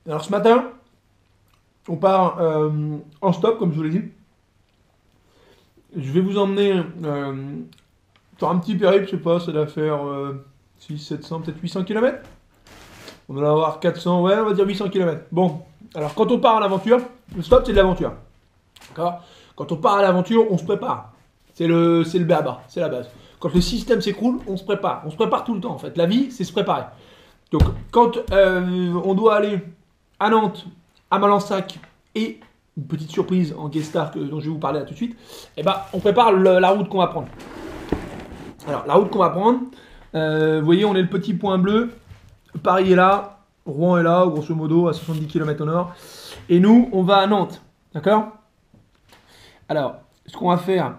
Alors ce matin, on part en stop, comme je vous l'ai dit. Je vais vous emmener sur un petit périple, je sais pas, ça doit faire 600, 700, peut-être 800 km. On doit avoir 400, ouais, on va dire 800 km. Bon, alors quand on part à l'aventure, le stop c'est de l'aventure. D'accord? Quand on part à l'aventure, on se prépare. C'est le b.a.-ba, c'est la base. Quand le système s'écroule, on se prépare. On se prépare tout le temps en fait. La vie, c'est se préparer. Donc quand on doit aller à Nantes, à Malensac et une petite surprise en guest star dont je vais vous parler là tout de suite, eh ben, on prépare la route qu'on va prendre. Alors la route qu'on va prendre, vous voyez, on est le petit point bleu. Paris est là, Rouen est là, grosso modo à 70 km au nord. Et nous, on va à Nantes. D'accord? Alors, ce qu'on va faire,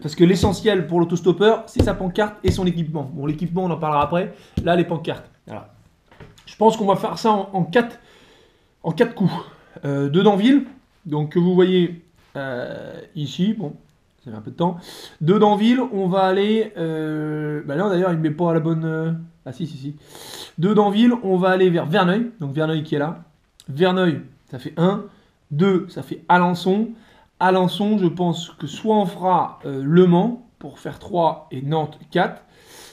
parce que l'essentiel pour l'autostoppeur, c'est sa pancarte et son équipement. Bon, l'équipement, on en parlera après. Là, les pancartes. Voilà. Je pense qu'on va faire ça en 4 coups. Deux d'Anville, donc que vous voyez ici. Bon, ça fait un peu de temps. Deux d'Anville, on va aller. Bah là, d'ailleurs, il ne met pas à la bonne. Ah, si, si, si. Deux d'Anville, on va aller vers Verneuil. Donc Verneuil qui est là. Verneuil, ça fait 1. 2, ça fait Alençon. Alençon, je pense que soit on fera Le Mans pour faire 3 et Nantes 4,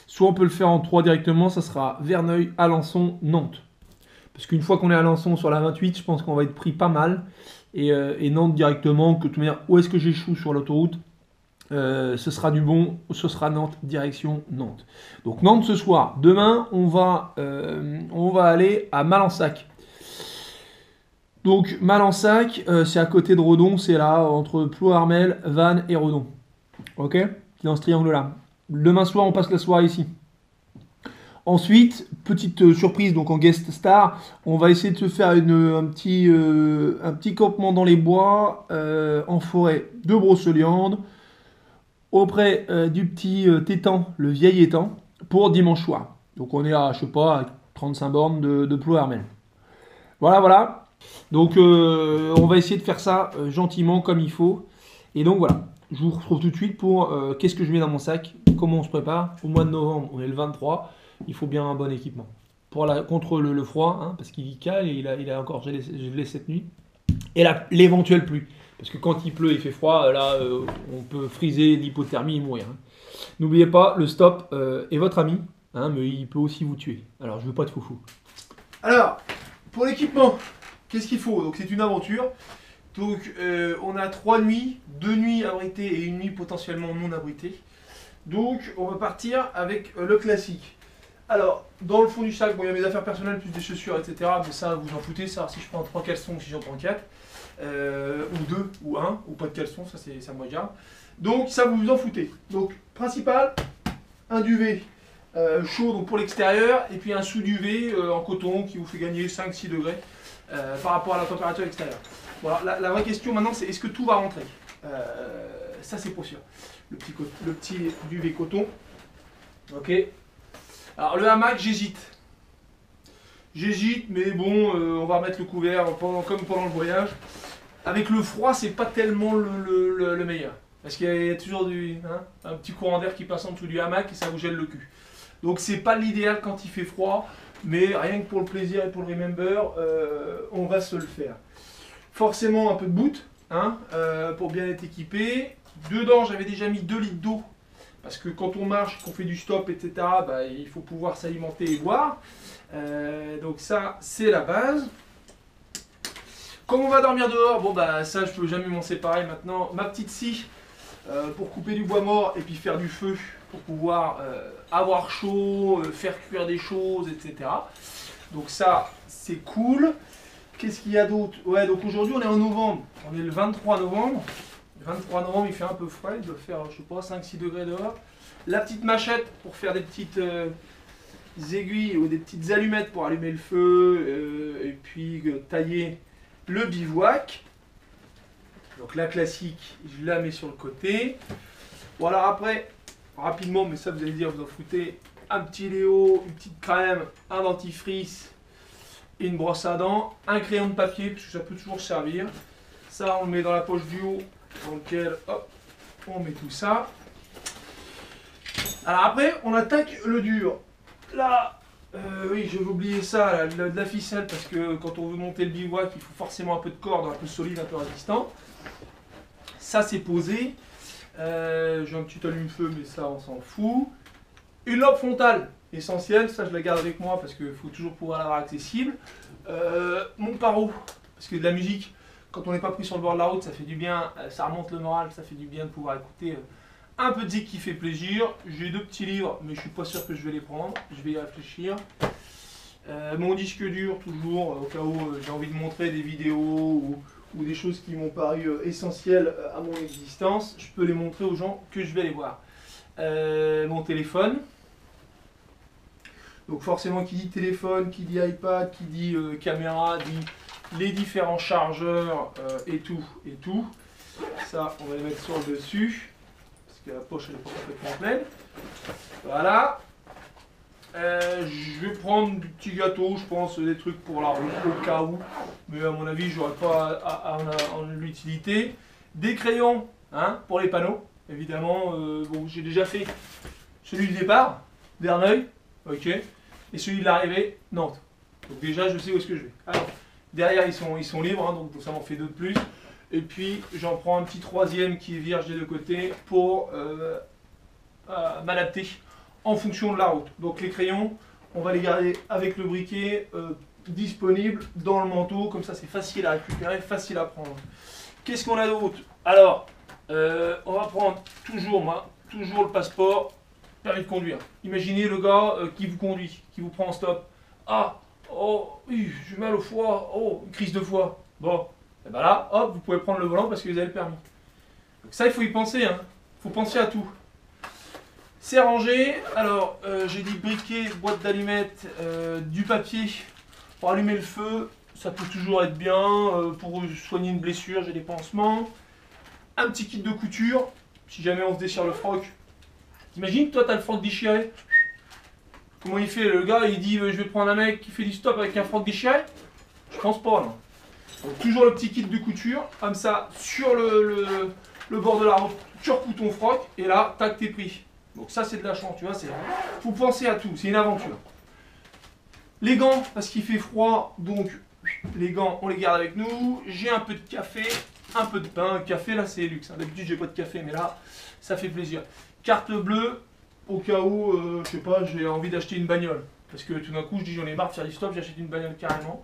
soit on peut le faire en 3 directement, ça sera Verneuil, Alençon, Nantes. Parce qu'une fois qu'on est à Alençon sur la 28, je pense qu'on va être pris pas mal. Et Nantes directement, que de toute manière, où est-ce que j'échoue sur l'autoroute, ce sera du bon, ce sera Nantes, direction Nantes. Donc Nantes ce soir. Demain, on va aller à Malensac. Donc Malensac, c'est à côté de Redon, c'est là, entre Ploërmel, Vannes et Redon. Ok? Dans ce triangle-là. Demain soir, on passe la soirée ici. Ensuite, petite surprise, donc en guest star, on va essayer de se faire un petit campement dans les bois, en forêt de Broceliande, auprès du petit étang, le vieil étang, pour dimanche soir. Donc on est à, je sais pas, à 35 bornes de Ploërmel. Voilà, voilà. Donc on va essayer de faire ça gentiment comme il faut. Et donc voilà, je vous retrouve tout de suite pour qu'est-ce que je mets dans mon sac, comment on se prépare. Au mois de novembre, on est le 23, il faut bien un bon équipement. Contre le froid, hein, parce qu'il cale et il a encore gelé cette nuit. Et l'éventuelle pluie. Parce que quand il pleut, il fait froid, là on peut friser, l'hypothermie et mourir. Hein. N'oubliez pas, le stop est votre ami, hein, mais il peut aussi vous tuer. Alors je veux pas de foufou. Alors, pour l'équipement, qu'est-ce qu'il faut? Donc c'est une aventure. Donc on a 3 nuits, 2 nuits abritées et une nuit potentiellement non abritée. Donc on va partir avec le classique. Alors, dans le fond du sac, bon, il y a mes affaires personnelles, plus des chaussures, etc. Mais ça, vous en foutez, ça, si je prends 3 caleçons ou si j'en prends 4. Ou 2, ou 1, ou pas de caleçon, ça c'est à moi de garde. Donc ça, vous vous en foutez. Donc, principal, un duvet chaud donc pour l'extérieur, et puis un sous-duvet en coton qui vous fait gagner 5-6 degrés par rapport à la température extérieure. Voilà, la vraie question maintenant, c'est est-ce que tout va rentrer? Ça, c'est pour sûr. Le petit duvet coton. Ok. Alors, le hamac, j'hésite. J'hésite, mais bon, on va remettre le couvert comme pendant le voyage. Avec le froid, c'est pas tellement le meilleur. Parce qu'il y a toujours un petit courant d'air qui passe en dessous du hamac et ça vous gèle le cul. Donc c'est pas l'idéal quand il fait froid, mais rien que pour le plaisir et pour le remember, on va se le faire. Forcément un peu de boot, hein, pour bien être équipé. Dedans, j'avais déjà mis 2 litres d'eau, parce que quand on marche, qu'on fait du stop, etc., bah, il faut pouvoir s'alimenter et boire. Donc ça, c'est la base. Comme on va dormir dehors, bon bah ça, je peux jamais m'en séparer maintenant. Ma petite scie, pour couper du bois mort et puis faire du feu, pour pouvoir avoir chaud, faire cuire des choses, etc. Donc ça, c'est cool. Qu'est-ce qu'il y a d'autre? Ouais, donc aujourd'hui, on est en novembre. On est le 23 novembre. Le 23 novembre, il fait un peu frais. Il doit faire, je sais pas, 5-6 degrés dehors. La petite machette pour faire des petites aiguilles ou des petites allumettes pour allumer le feu. Et puis tailler le bivouac. Donc la classique, je la mets sur le côté. Voilà, après, rapidement, mais ça vous allez dire, vous en foutez, un petit Léo, une petite crème, un dentifrice et une brosse à dents, un crayon de papier, parce que ça peut toujours servir. Ça, on le met dans la poche du haut, dans lequel, hop, on met tout ça. Alors après, on attaque le dur. Là, Oui, je vais oublier ça, de la ficelle, parce que quand on veut monter le bivouac, il faut forcément un peu de corde, un peu solide, un peu résistant. Ça, c'est posé. J'ai un petit allume-feu, mais ça, on s'en fout. Une lampe frontale, essentielle, ça, je la garde avec moi, parce qu'il faut toujours pouvoir l'avoir accessible. Mon paro, parce que de la musique, quand on n'est pas pris sur le bord de la route, ça fait du bien, ça remonte le moral, ça fait du bien de pouvoir écouter un peu de zik qui fait plaisir. J'ai 2 petits livres, mais je suis pas sûr que je vais les prendre, je vais y réfléchir. Mon disque dur, toujours, au cas où j'ai envie de montrer des vidéos ou des choses qui m'ont paru essentielles à mon existence, je peux les montrer aux gens que je vais aller voir. Mon téléphone. Donc forcément, qui dit téléphone, qui dit iPad, qui dit caméra, dit les différents chargeurs et tout. Ça, on va les mettre sur le dessus, parce que la poche, elle n'est pas complètement pleine. Voilà. Je vais prendre du petit gâteau, je pense, des trucs pour la route, au cas où. Mais à mon avis, j'aurais pas en l'utilité. Des crayons, hein, pour les panneaux, évidemment. Bon, j'ai déjà fait celui du départ, Verneuil, ok. Et celui de l'arrivée, Nantes. Donc déjà, je sais où est-ce que je vais. Alors, derrière, ils sont libres, hein, donc ça m'en fait 2 de plus. Et puis, j'en prends un petit 3e qui est vierge des 2 côtés pour m'adapter en fonction de la route. Donc les crayons, on va les garder avec le briquet disponible dans le manteau. Comme ça, c'est facile à récupérer, facile à prendre. Qu'est-ce qu'on a d'autre? Alors, on va prendre toujours le passeport. Permis de conduire. Imaginez le gars qui vous conduit, qui vous prend en stop. Ah, oh, j'ai mal au foie, oh, une crise de foie. Bon, et ben là, hop, vous pouvez prendre le volant parce que vous avez le permis. Donc ça, il faut y penser, hein. Il faut penser à tout. C'est rangé. Alors, j'ai dit briquet, boîte d'allumettes, du papier pour allumer le feu. Ça peut toujours être bien. Pour soigner une blessure, j'ai des pansements. Un petit kit de couture, si jamais on se déchire le froc. T'imagines, toi, t'as le froc déchiré. Comment il fait? Le gars, il dit je vais prendre un mec qui fait du stop avec un froc déchiré. Je pense pas, non. Donc, toujours le petit kit de couture, comme ça, sur le bord de la route, tu recouds ton froc, et là, tac, t'es pris. Donc ça, c'est de la chance, tu vois. Faut penser à tout, c'est une aventure. Les gants, parce qu'il fait froid, donc les gants, on les garde avec nous. J'ai un peu de café, un peu de pain. Le café, là, c'est luxe. D'habitude, j'ai pas de café, mais là, ça fait plaisir. Carte bleue, au cas où, je sais pas, j'ai envie d'acheter une bagnole. Parce que tout d'un coup, je dis j'en ai marre de faire du stop, j'achète une bagnole carrément.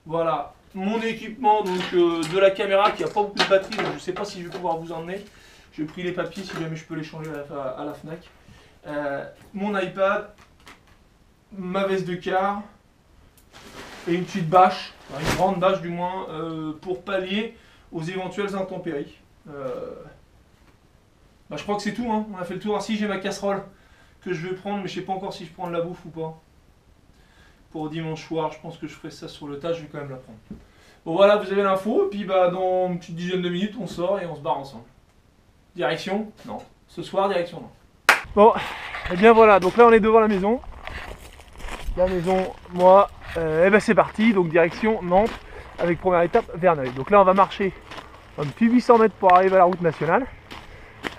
Voilà, mon équipement donc de la caméra qui a pas beaucoup de batterie, donc je sais pas si je vais pouvoir vous emmener. J'ai pris les papiers si jamais je peux les changer à la Fnac. Mon iPad, ma veste de car et une petite bâche, une grande bâche du moins, pour pallier aux éventuelles intempéries. Bah, je crois que c'est tout, hein. On a fait le tour. Ah, si, j'ai ma casserole que je vais prendre, mais je sais pas encore si je prends de la bouffe ou pas. Pour dimanche soir, je pense que je ferai ça sur le tas, je vais quand même la prendre. Bon voilà, vous avez l'info, et puis bah, dans une petite dizaine de minutes, on sort et on se barre ensemble. Direction? Non. Ce soir, direction, non. Bon, et bien voilà, donc là on est devant la maison. La maison, moi, et ben c'est parti, donc direction Nantes, avec première étape Verneuil. Donc là on va marcher un petit 800 mètres pour arriver à la route nationale.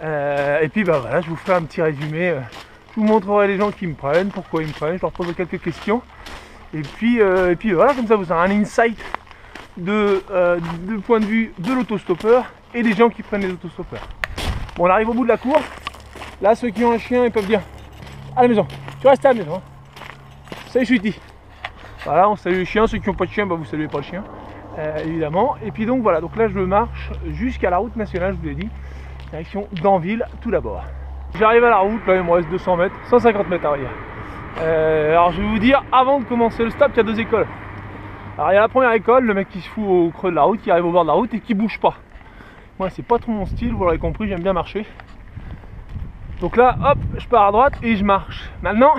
Et puis bah voilà, je vous ferai un petit résumé. Je vous montrerai les gens qui me prennent, pourquoi ils me prennent, je leur poserai quelques questions. Et puis voilà, comme ça vous aurez un insight de point de vue de l'autostoppeur et des gens qui prennent les autostoppeurs. Bon, on arrive au bout de la cour. Là, ceux qui ont un chien, ils peuvent dire à la maison. Tu restes à la maison. Hein. Salut, Sweetie. Voilà, on salue les chiens. Ceux qui n'ont pas de chien, bah, vous saluez pas le chien, évidemment. Et puis donc voilà, donc là je marche jusqu'à la route nationale, je vous l'ai dit. Direction d'Anville tout d'abord. J'arrive à la route, là il me reste 200 mètres, 150 mètres à arrière. Alors je vais vous dire, avant de commencer le stop, il y a 2 écoles. Alors il y a la première école, le mec qui se fout au creux de la route, qui arrive au bord de la route et qui bouge pas. Moi c'est pas trop mon style, vous l'aurez compris, j'aime bien marcher. Donc là, hop, je pars à droite et je marche. Maintenant,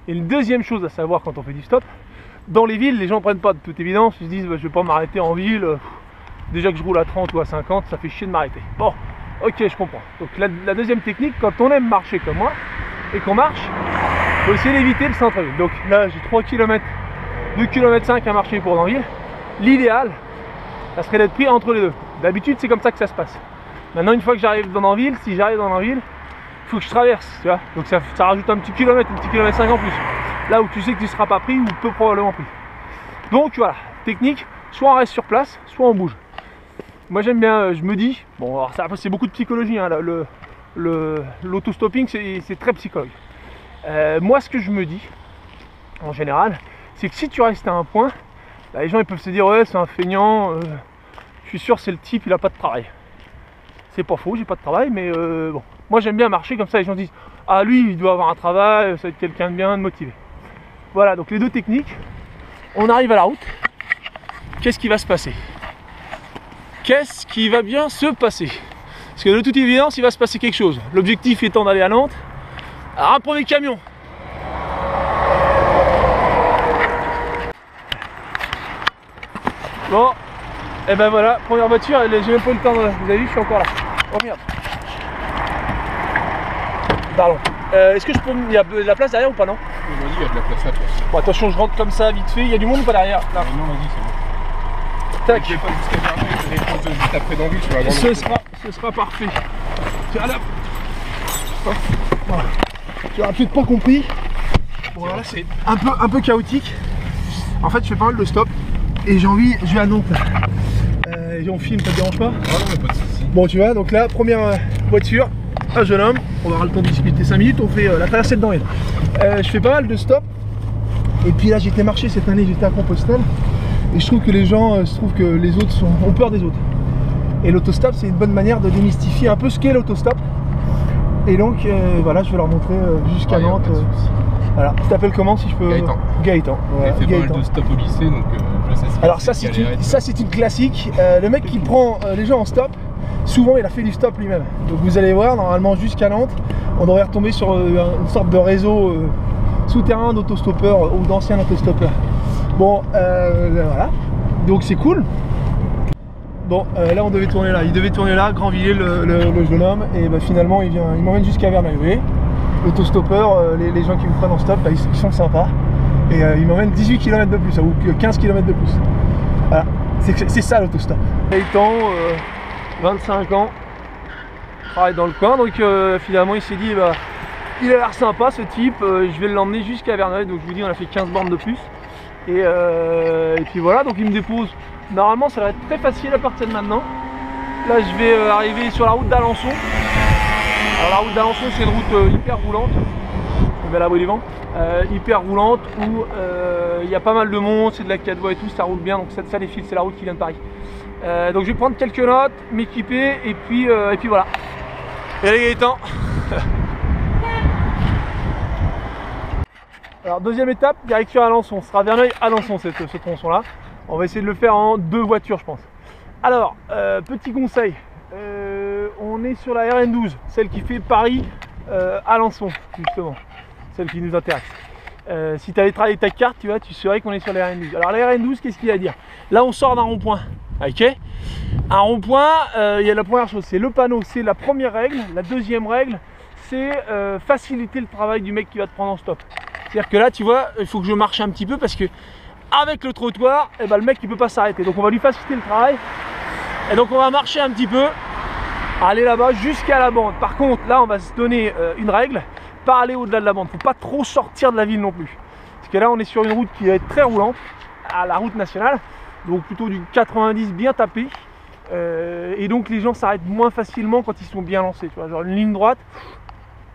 il y a une deuxième chose à savoir quand on fait du stop. Dans les villes, les gens prennent pas de toute évidence, ils se disent bah, je vais pas m'arrêter en ville. Déjà que je roule à 30 ou à 50, ça fait chier de m'arrêter. Bon. Ok, je comprends. Donc la deuxième technique, quand on aime marcher comme moi et qu'on marche, il faut essayer d'éviter le centre-ville. Donc là, j'ai 3 km, 2 km 5 à marcher pour Danville. L'idéal, ça serait d'être pris entre les deux. D'habitude, c'est comme ça que ça se passe. Maintenant, une fois que j'arrive dans Danville, si j'arrive dans Danville, il faut que je traverse, tu vois. Donc ça rajoute un petit kilomètre 5 en plus. là où tu sais que tu ne seras pas pris ou peu probablement pris. Donc voilà, technique, soit on reste sur place, soit on bouge. Moi j'aime bien, je me dis, bon alors ça c'est beaucoup de psychologie, hein, l'autostopping c'est très psychologue. Moi ce que je me dis, en général, c'est que si tu restes à un point, bah, les gens ils peuvent se dire ouais c'est un feignant, je suis sûr c'est le type, il a pas de travail. C'est pas faux, j'ai pas de travail, mais bon, moi j'aime bien marcher comme ça, les gens disent ah lui il doit avoir un travail, ça va être quelqu'un de bien, de motivé. Voilà, donc les deux techniques, on arrive à la route, qu'est-ce qui va se passer? Qu'est-ce qui va bien se passer? Parce que de toute évidence, il va se passer quelque chose. L'objectif étant d'aller à Nantes. Alors un premier camion. Bon, et ben voilà, première voiture, j'ai même pas eu le temps de... Vous avez vu, je suis encore là. Oh merde. Pardon. Est-ce que je peux... Il y a de la place derrière ou pas, non? Vas-y, il y a de la place là, toi. Bon, attention, je rentre comme ça, vite fait. Il y a du monde ou pas derrière là? Non, vas-y, c'est bon. Tac. Je vais pas jusqu'à Verdun, je vais prendre juste après d'angle sur la grande. Ce sera parfait. Tiens là. Voilà. Tu n'auras peut-être pas compris. Bon alors là c'est un peu chaotique. En fait je fais pas mal de stop. Et j'ai envie, je vais à Nantes là. On filme, ça te dérange pas? Ah non mais pas de soucis. Bon tu vois, donc là, première voiture, un jeune homme. On aura le temps de discuter 5 minutes, on fait la traversée de Dorée. Je fais pas mal de stop. Et puis là j'étais marché cette année, j'étais à Compostelle. Et je trouve que les gens se trouvent que les autres ont peur des autres. Et l'autostop c'est une bonne manière de démystifier un peu ce qu'est l'autostop. Et donc voilà, je vais leur montrer jusqu'à Nantes. Voilà, tu t'appelles comment si je peux? Gaëtan. Gaëtan. Voilà, j'ai fait pas mal de stop au lycée donc je sais ce que alors ça c'est une classique. Le mec qui prend les gens en stop, souvent il a fait du stop lui-même. Donc vous allez voir, normalement jusqu'à Nantes, on devrait retomber sur une sorte de réseau souterrain d'autostoppeurs ou d'anciens autostoppeurs. Bon, voilà, donc c'est cool. Bon, là on devait tourner là, il devait tourner là, Grandvilliers le jeune homme, et bah, finalement il m'emmène jusqu'à Verneuil. L'autostoppeur, les gens qui vous prennent en stop, bah, ils sont sympas, et il m'emmène 18 km de plus, ou 15 km de plus. Voilà, c'est ça l'autostop. Gaëtan, 25 ans, travaille dans le coin, donc finalement il s'est dit, bah, il a l'air sympa ce type, je vais l'emmener jusqu'à Verneuil, donc je vous dis on a fait 15 bornes de plus. Et puis voilà, donc il me dépose. Normalement ça va être très facile à partir de maintenant. Là je vais arriver sur la route d'Alençon. Alors la route d'Alençon c'est une route hyper roulante. Je vais à l'abri du vent. Hyper roulante où il y a pas mal de monde, c'est de la 4 voies et tout, ça roule bien, donc ça défile, c'est la route qui vient de Paris. Donc je vais prendre quelques notes, m'équiper et puis voilà. Et allez Gaëtan. Alors deuxième étape, direction Alençon, ce sera Verneuil-Alençon ce tronçon là. On va essayer de le faire en 2 voitures je pense. Alors, petit conseil, on est sur la RN12, celle qui fait Paris-Alençon justement, celle qui nous intéresse. Si tu avais travaillé ta carte, tu vois, tu saurais qu'on est sur la RN12. Alors la RN12, qu'est-ce qu'il y a à dire? Là on sort d'un rond-point, ok? Un rond-point, il y a la première chose, c'est le panneau, c'est la première règle. La deuxième règle, c'est faciliter le travail du mec qui va te prendre en stop. C'est-à-dire que là, tu vois, il faut que je marche un petit peu parce que avec le trottoir, eh ben, le mec il peut pas s'arrêter. Donc on va lui faciliter le travail. Et donc on va marcher un petit peu, aller là-bas jusqu'à la bande. Par contre, là on va se donner une règle, pas aller au-delà de la bande. Faut pas trop sortir de la ville non plus. Parce que là on est sur une route qui va être très roulante, à la route nationale. Donc plutôt du 90 bien tapé. Et donc les gens s'arrêtent moins facilement quand ils sont bien lancés. Tu vois, genre une ligne droite,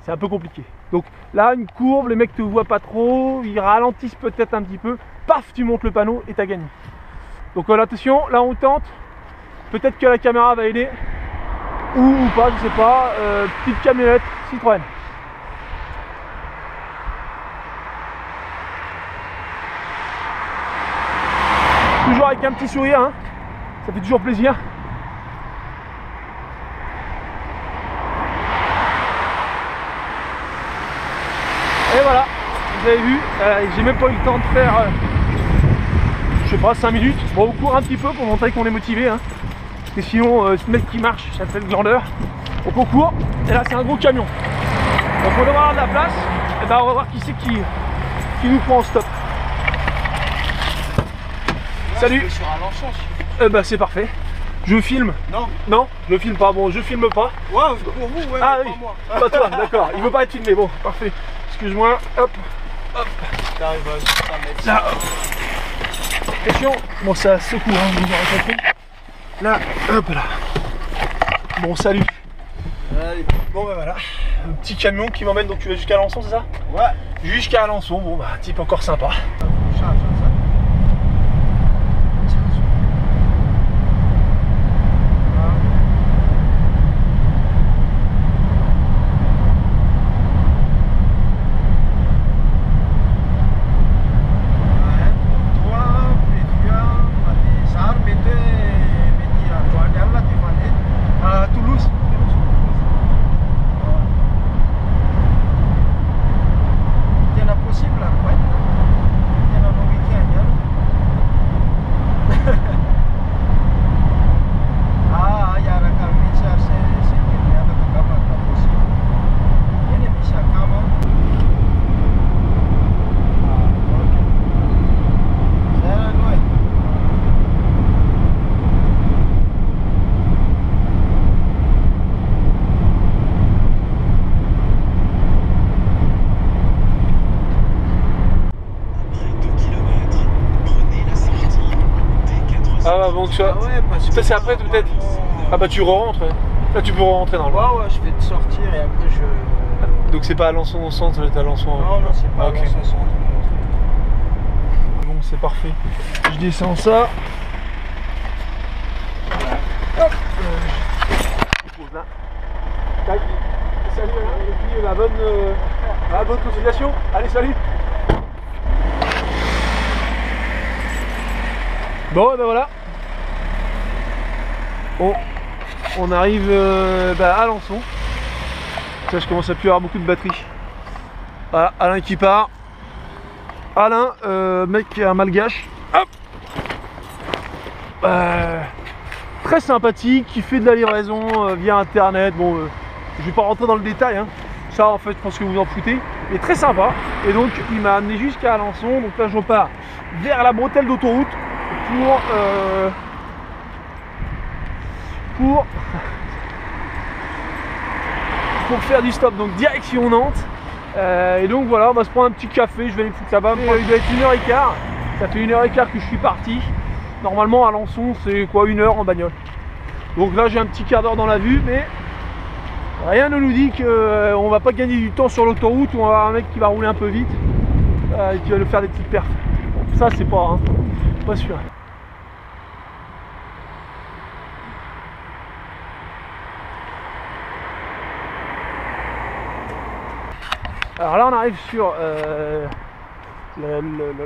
c'est un peu compliqué. Donc là, une courbe, les mecs te voient pas trop, ils ralentissent peut-être un petit peu, paf, tu montes le panneau et t'as gagné. Donc attention, là on tente, peut-être que la caméra va aider, ou pas, je sais pas, petite camionnette Citroën. Toujours avec un petit sourire, hein, ça fait toujours plaisir. Et voilà, vous avez vu, j'ai même pas eu le temps de faire, je sais pas, 5 minutes. Bon, on court un petit peu pour montrer qu'on est motivé, hein. Parce que sinon, ce mec qui marche, ça fait le glandeur. Donc on court, et là c'est un gros camion. Donc on devrait avoir de la place, et ben on va voir qui c'est qui nous prend en stop. Là, salut. Sur un Bah c'est parfait. Je filme. Non. Non, je filme pas, bon je filme pas. Ouais, pour vous, ouais, ah mais oui, pas moi. pas toi, d'accord, il veut pas être filmé, bon, parfait. Excuse-moi, hop, hop. t'arrives à 100 mètres. Là, attention, bon ça secoue, hein, vous aurez compris. Là, hop là. Bon, salut. Allez. Bon bah voilà, un petit camion qui m'emmène, donc tu vas jusqu'à Alençon, c'est ça? Ouais. Jusqu'à Alençon, bon bah type encore sympa. Ah bah bon, ça, Ah ouais, parce que c'est après peut-être. Ah bah tu re-rentres. Là tu peux re-rentrer dans le. Ouais, ouais, je vais te sortir et après je. Donc c'est pas Alençon au centre, ça va être Alençon. Non, non, c'est pas ok. Alençon centre. Bon, c'est parfait. Je descends ça. Hop. Je pose là. Tac. Salut Alain. Et puis la bonne conciliation. Allez, salut. Bon, ben voilà. On arrive à Alençon. Ça, je commence à plus avoir beaucoup de batterie. Voilà, Alain qui part. Alain, mec un malgache. Hop. Très sympathique, qui fait de la livraison via internet. Bon, je vais pas rentrer dans le détail. Hein. Ça, en fait, je pense que vous en foutez. Mais très sympa. Et donc, il m'a amené jusqu'à Alençon. Donc là, je repars vers la bretelle d'autoroute. Pour faire du stop, donc direction Nantes. Et donc voilà, on va se prendre un petit café, je vais aller foutre là-bas. Il doit être 1h15, ça fait 1h15 que je suis parti. Normalement à Alençon c'est quoi, 1 heure en bagnole. Donc là j'ai un petit quart d'heure dans la vue, mais rien ne nous dit qu'on va pas gagner du temps sur l'autoroute où on va avoir un mec qui va rouler un peu vite et qui va nous faire des petites perfs. Bon, ça c'est pas, hein, pas sûr. Alors là on arrive sur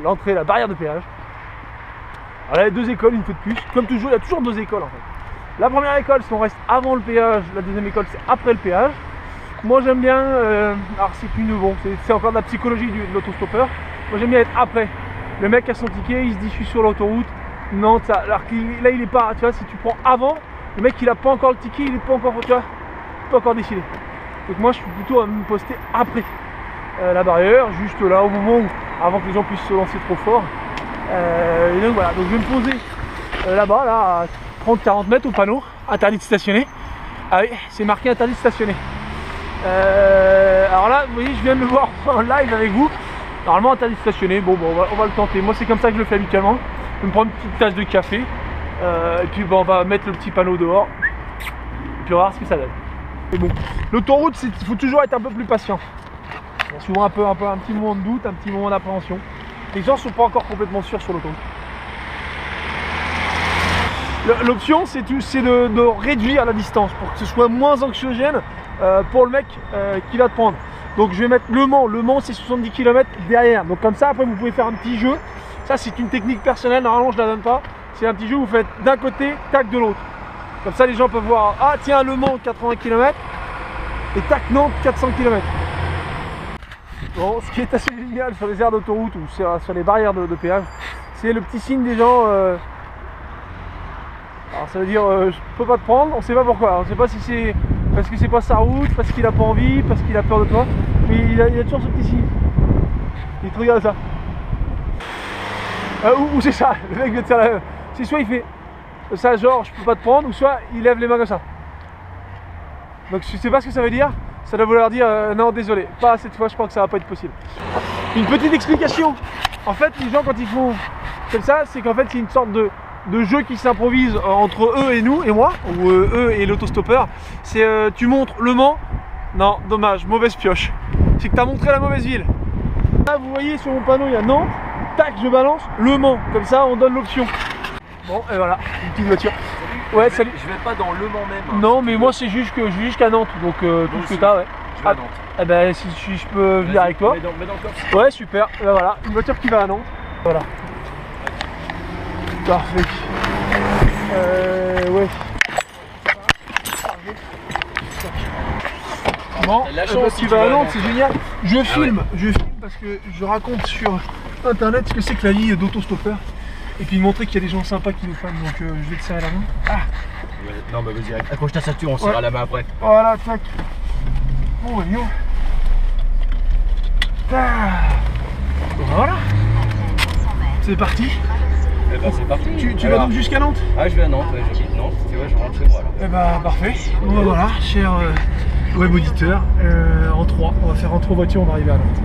l'entrée, la barrière de péage. Alors là il y a deux écoles une fois de plus. Comme toujours, il y a toujours deux écoles en fait. La première école c'est on reste avant le péage, la deuxième école c'est après le péage. Moi j'aime bien, alors c'est encore de la psychologie de l'autostoppeur. Moi j'aime bien être après. Le mec a son ticket, il se dit je suis sur l'autoroute. Non, alors là il est pas, tu vois, si tu prends avant, le mec il a pas encore le ticket, il est pas encore, tu vois, pas encore décidé. Donc moi je suis plutôt à me poster après la barrière, juste là au moment où, avant que les gens puissent se lancer trop fort. Et donc voilà, donc je vais me poser là-bas, là, à 30-40 mètres au panneau, interdit de stationner. Ah oui, c'est marqué interdit de stationner. Alors là, vous voyez, je viens de le voir en live avec vous. Normalement interdit de stationner, bon, on va le tenter. Moi c'est comme ça que je le fais habituellement. Je vais me prendre une petite tasse de café. Et puis on va mettre le petit panneau dehors. Et puis on va voir ce que ça donne. Et bon, l'autoroute, il faut toujours être un peu plus patient. Il y a souvent un petit moment de doute, un petit moment d'appréhension. Les gens ne sont pas encore complètement sûrs sur l'autoroute. L'option, c'est de réduire la distance pour que ce soit moins anxiogène pour le mec qui va te prendre. Donc je vais mettre Le Mans c'est 70 km derrière. Donc comme ça, après vous pouvez faire un petit jeu. Ça c'est une technique personnelle, normalement je ne la donne pas. C'est un petit jeu où vous faites d'un côté, tac de l'autre. Comme ça les gens peuvent voir, ah tiens Le Mans 80 km et tac Nantes 400 km. Bon, ce qui est assez génial sur les aires d'autoroute ou sur les barrières de péage, c'est le petit signe des gens. Alors ça veut dire je peux pas te prendre, on sait pas pourquoi. On sait pas si c'est parce que c'est pas sa route, parce qu'il a pas envie, parce qu'il a peur de toi. Mais il a toujours ce petit signe. Il te regarde ça. Ou c'est ça, le mec vient de faire la. C'est soit il fait ça genre je peux pas te prendre, ou soit il lève les mains comme ça. Donc je sais pas ce que ça veut dire. Ça doit vouloir dire non désolé, pas cette fois, je crois que ça va pas être possible. Une petite explication. En fait, les gens quand ils font comme ça, c'est qu'en fait c'est une sorte de jeu qui s'improvise entre eux et nous et moi, ou eux et l'autostoppeur. C'est tu montres Le Mans. Non, dommage, mauvaise pioche. C'est que tu as montré la mauvaise ville. Là, vous voyez sur mon panneau, il y a Nantes. Tac, je balance Le Mans. Comme ça, on donne l'option. Bon, et voilà, une petite voiture. Ouais, salut. Je vais pas dans Le Mans même. Hein, non, mais moi c'est juste que je vais jusqu'à Nantes, donc tout ce que t'as, ouais. Je vais à Nantes. Eh ben, si je peux venir avec toi. Mets dans le coffre. Ouais, super. Ben voilà, une voiture qui va à Nantes. Voilà. Parfait. Ouais. Bon, tu vas à Nantes, c'est génial. Je filme parce que je raconte sur internet ce que c'est que la vie d'autostoppeur. Et puis montrer qu'il y a des gens sympas qui nous font, donc je vais te serrer la main. Ah. Ouais, non, bah vas-y, accroche ta ceinture, on serra la main après. Voilà, tac. Bon, et ah. Voilà. C'est parti. Eh ben c'est parti. Tu vas donc jusqu'à Nantes? Ah, je vais à Nantes, ouais, j'habite Nantes, tu vois, je rentre chez moi là. Eh ben parfait. Bon, voilà, cher web auditeur, en 3, on va faire en 3 voitures, on va arriver à Nantes.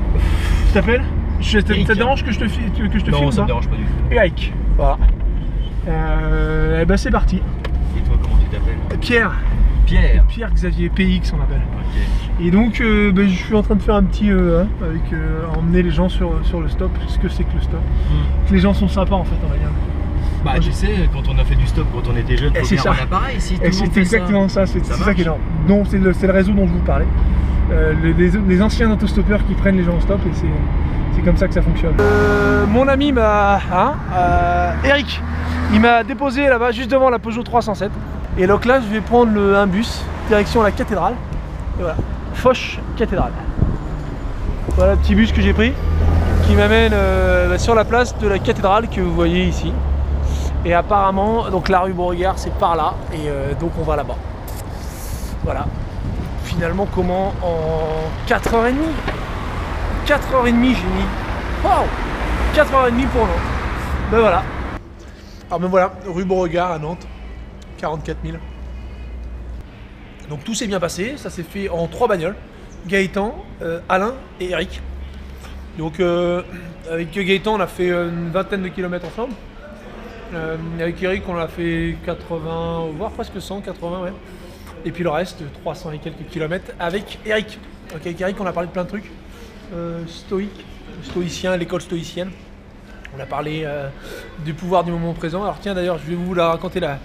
Tu t'appelles? Ça te dérange que je te filme? Non, ça me dérange pas du tout. Eric, voilà. Eh ben c'est parti. Et toi, comment tu t'appelles? Pierre. Pierre Xavier PX on appelle. Ok. Et donc je suis en train de faire un petit avec emmener les gens sur le stop, ce que c'est que le stop. Que les gens sont sympas en fait, on va dire. Bah tu sais, quand on a fait du stop quand on était jeune, faut bien avoir un appareil si tout le monde fait exactement ça, c'est ça qui est énorme. Non, c'est le réseau dont je vous parlais. Les anciens autostoppeurs qui prennent les gens au stop et c'est comme ça que ça fonctionne. Mon ami Eric, il m'a déposé là-bas juste devant la Peugeot 307. Et donc là je vais prendre un bus direction la cathédrale. Et voilà, Foch cathédrale. Voilà le petit bus que j'ai pris qui m'amène sur la place de la cathédrale que vous voyez ici. Et apparemment, donc la rue Beauregard c'est par là et donc on va là-bas. Voilà. Finalement comment en 4h30 j'ai mis. Wow, 4h30 pour Nantes. Ben voilà. Alors ben voilà, rue Beauregard à Nantes. 44 000. Donc tout s'est bien passé, ça s'est fait en 3 bagnoles. Gaëtan, Alain et Eric. Donc avec Gaëtan on a fait une vingtaine de kilomètres ensemble. Avec Eric on a fait 80, voire presque 100, 80 ouais. Et puis le reste, 300 et quelques kilomètres avec Eric. Donc avec Eric on a parlé de plein de trucs. Stoïcien, l'école stoïcienne. On a parlé du pouvoir du moment présent. Alors tiens d'ailleurs, je vais vous la raconter la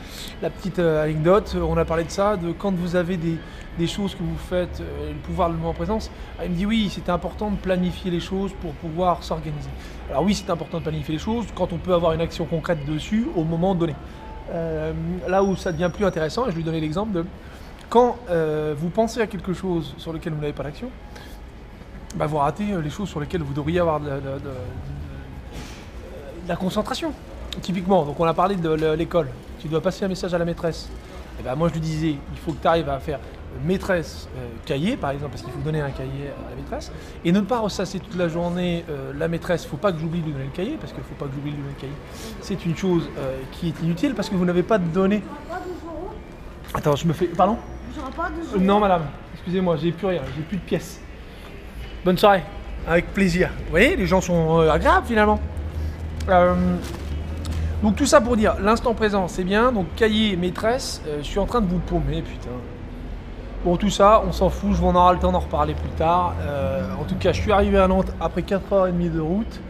petite anecdote. On a parlé de ça, de quand vous avez des choses que vous faites, le pouvoir du moment présent. Il me dit oui, c'était important de planifier les choses pour pouvoir s'organiser. Alors oui, c'est important de planifier les choses quand on peut avoir une action concrète dessus au moment donné. Là où ça devient plus intéressant, et je lui donnais l'exemple de quand vous pensez à quelque chose sur lequel vous n'avez pas d'action, bah vous ratez les choses sur lesquelles vous devriez avoir de la concentration, typiquement. Donc on a parlé de l'école, tu dois passer un message à la maîtresse. Et ben moi je lui disais, il faut que tu arrives à faire maîtresse cahier par exemple, parce qu'il faut donner un cahier à la maîtresse, et ne pas ressasser toute la journée la maîtresse. Il ne faut pas que j'oublie de lui donner le cahier, parce qu'il ne faut pas que j'oublie de lui donner le cahier. C'est une chose qui est inutile, parce que vous n'avez pas de données. Attends, je me fais... Pardon? Non madame, excusez-moi, j'ai plus rien, j'ai plus de pièces. Bonne soirée, avec plaisir. Vous voyez, les gens sont agréables finalement. Donc tout ça pour dire, l'instant présent c'est bien, donc cahier, maîtresse, je suis en train de vous paumer, putain. Bon tout ça, on s'en fout, on aura le temps d'en reparler plus tard. En tout cas, je suis arrivé à Nantes après 4h30 de route.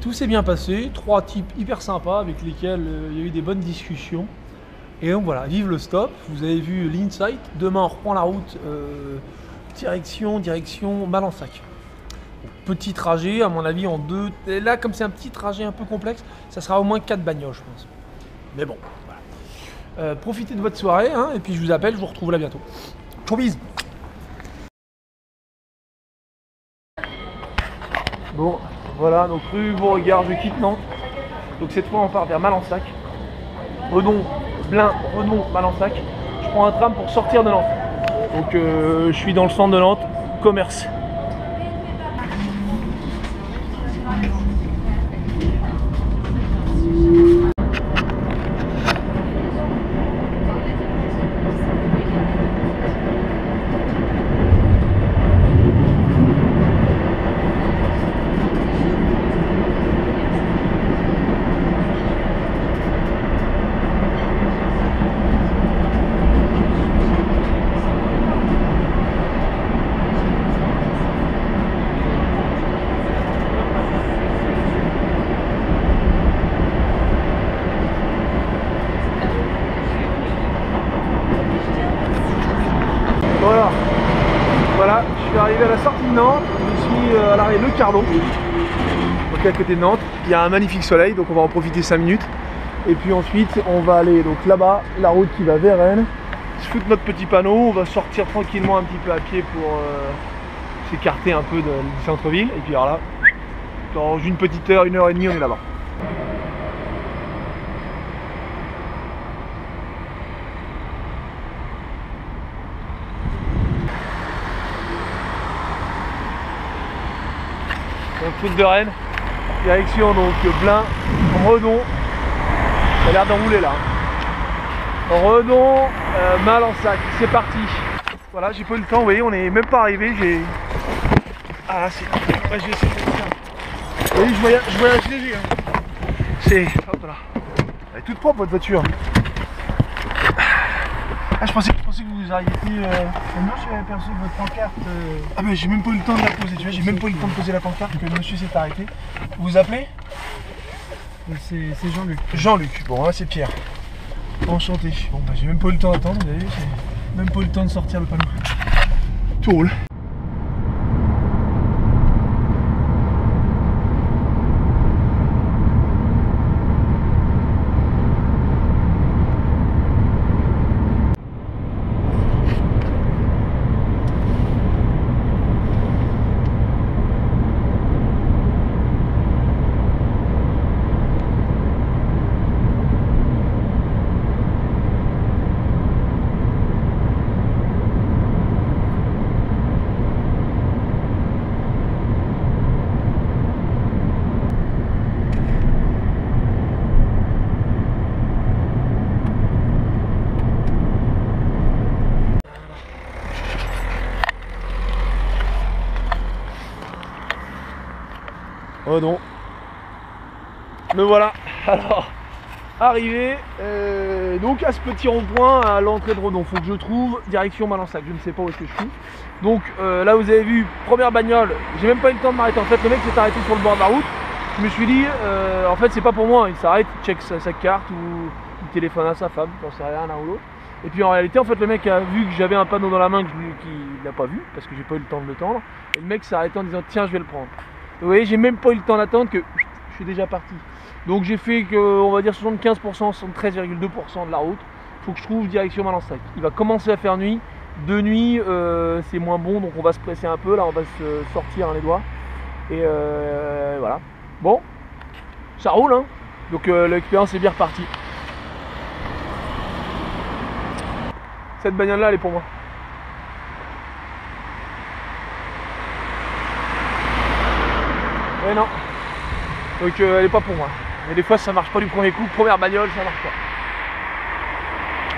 Tout s'est bien passé, 3 types hyper sympas avec lesquels il y a eu des bonnes discussions. Et donc voilà, vive le stop, vous avez vu l'Insight. Demain on reprend la route, direction Malensac. Petit trajet, à mon avis en 2. Et là, comme c'est un petit trajet un peu complexe, ça sera au moins 4 bagnoles, je pense. Mais bon, voilà. Profitez de votre soirée, hein, et puis je vous appelle, je vous retrouve là bientôt. Ciao, bise. Bon, voilà, donc rue Beauregard, je quitte Nantes. Donc cette fois, on part vers Malensac. Redon, Malensac. Je prends un tram pour sortir de Nantes. Donc je suis dans le centre de Nantes, commerce. Nantes, je suis à l'arrêt Le Cardon, donc à côté de Nantes. Il y a un magnifique soleil, donc on va en profiter 5 minutes. Et puis ensuite, on va aller donc là-bas, la route qui va vers Rennes. Se foutre notre petit panneau, on va sortir tranquillement un petit peu à pied pour s'écarter un peu du centre-ville. Et puis alors là, dans une petite heure, 1h30, on est là-bas. Donc route de Rennes, direction donc Blain, Redon. Ça a l'air d'enrouler là. Redon, Malansac, c'est parti. Voilà, j'ai pas eu le temps, vous voyez, on est même pas arrivé. Ah c'est. Ouais, je vais essayer de faire ça. Vous voyez, je voyage léger. Hein. C'est. Hop là. Elle est toute propre votre voiture. Ah, je pensais que vous arrêtiez. Non, j'avais aperçu votre pancarte. Ah, mais j'ai même pas eu le temps de la poser, tu vois, j'ai même pas eu le temps de poser la pancarte que le monsieur s'est arrêté. Vous vous appelez? C'est Jean-Luc. Jean-Luc, bon, là c'est Pierre. Enchanté. Bon, bah j'ai même pas eu le temps d'attendre, vous avez vu, j'ai même pas eu le temps de sortir le panneau. Tout roule. Oh non. Me voilà. Alors, arrivé donc à ce petit rond-point à l'entrée de Redon. Faut que je trouve direction Malansac. Je ne sais pas où est-ce que je suis. Donc là vous avez vu, première bagnole. J'ai même pas eu le temps de m'arrêter. En fait, le mec s'est arrêté sur le bord de la route. Je me suis dit, en fait, c'est pas pour moi. Il s'arrête, il check sa carte ou il téléphone à sa femme. J'en sais rien, l'un ou l'autre. Et puis en réalité, en fait, le mec a vu que j'avais un panneau dans la main qu'il n'a pas vu parce que j'ai pas eu le temps de le tendre. Et le mec s'est arrêté en disant, tiens, je vais le prendre. Vous voyez, j'ai même pas eu le temps d'attendre que je suis déjà parti. Donc j'ai fait que, on va dire 75%, 73,2% de la route. Il faut que je trouve direction Malansac. Il va commencer à faire nuit. De nuit, c'est moins bon, donc on va se presser un peu. Là, on va se sortir les doigts. Et voilà. Bon, ça roule, hein. Donc l'expérience est bien repartie. Cette bagnole-là, elle est pour moi. Ouais, non. Donc elle est pas pour moi. Mais des fois ça marche pas du premier coup. Première bagnole, ça marche pas.